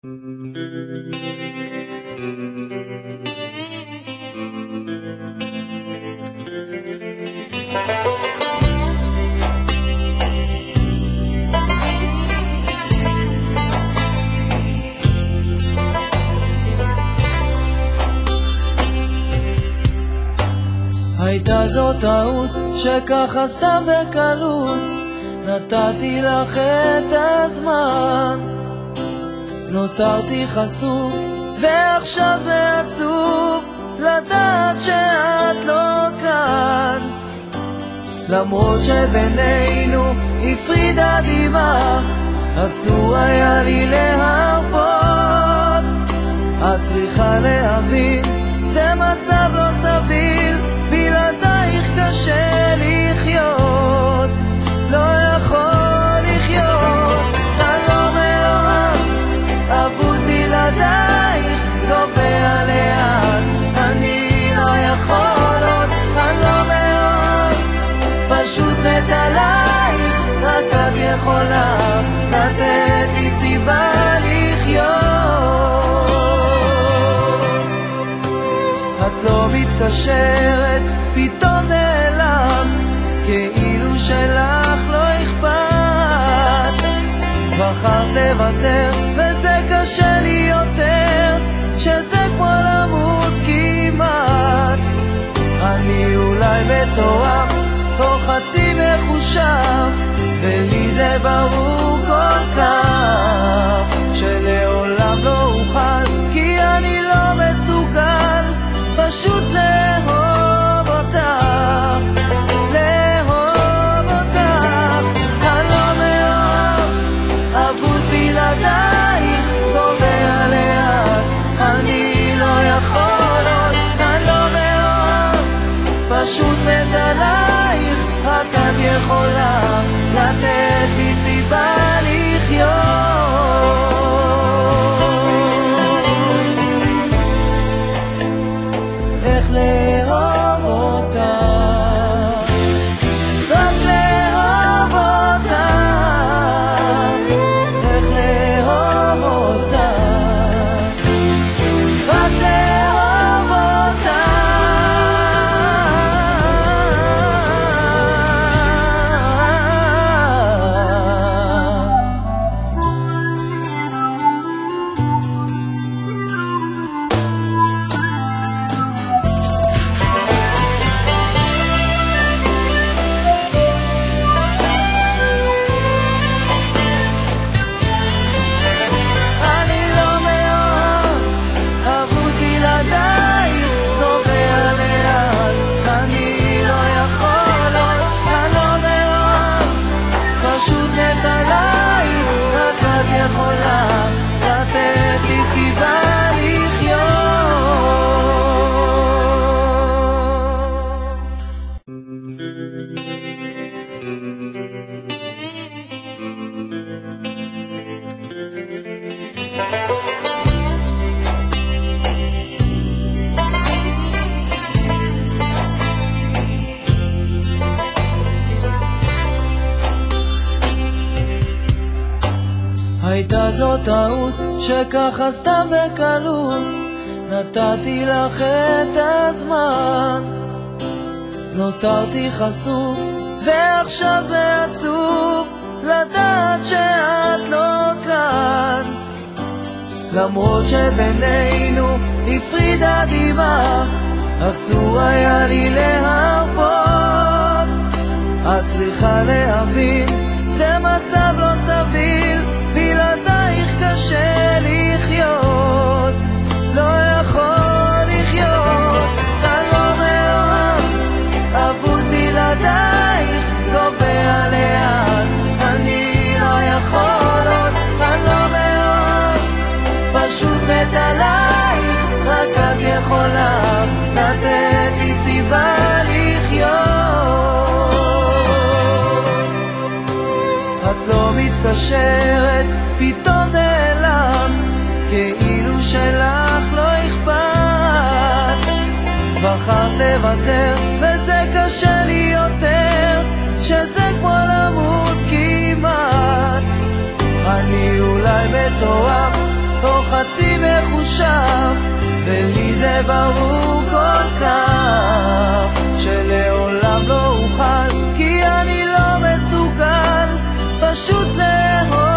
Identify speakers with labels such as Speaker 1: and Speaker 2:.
Speaker 1: הייתה זו טעות שככה סתם בקלות נתתי לך את הזמן, נותרתי חשוף ועכשיו זה עצוב לדעת שאת לא כאן. למרות שבינינו הפרידה דמעה, אסור היה לי להרפות. את צריכה להבין, זה מצב לא סביר, בלעדייך קשה לחיות, לא יכול לחיות. אני לא מאוהב, אבוד בלעדייך, גובע לאט, אני לא יכול עוד. אני לא מאוהב, פשוט מת עלייך, רק את יכולה לתת לי סיבה לחיות. את לא מתקשרת, פתאום נעלם, כאילו שלך לא אכפת. בחרת לוותר וזה קשה לי יותר, שזה כמו למות כמעט. אני אולי מטורף או חצי מחושב, ולי זה ברור כל כך שלעולם לא אוכל, כי אני לא מסוגל פשוט לאהוב אותך, לאהוב אותך. אני לא מאוהב, אבוד בלעדייך, גובע לאט, אני לא יכול עוד. אני לא מאוהב, פשוט מת עלייך, רק את יכולה לתת לי סיבה לחיות. איך לאהוב אותך, רק לאהוב אותך, איך לאהוב אותך, רק לאהוב אותך. יכולה לתת לי סיבה לחיות. הייתה זו טעות שככה סתם בקלות נתתי לך את הזמן, נותרתי חשוף ועכשיו זה עצוב לדעת שאת לא כאן. למרות שבינינו הפרידה דמעה, אסור היה לי להרפות. את צריכה להבין, זה מצב לא סביר, בלעדייך קשה לחיות, לא יכול לחיות. אני לא מאוהב, אבוד בלעדייך, גובע לאט, אני לא יכול עוד. אני לא מאוהב, פשוט מת עלייך, רק את יכולה לתת לי סיבה לחיות. את לא מתקשרת, פתאום נעלם, כאילו שלך לא אכפת. בחרת לוותר וזה קשה לי יותר, שזה כמו למות כמעט. אני אולי מטורף או חצי מחושב, ולי זה ברור כל כך שלעולם לא אוכל, כי אני לא מסוגל פשוט לאהוב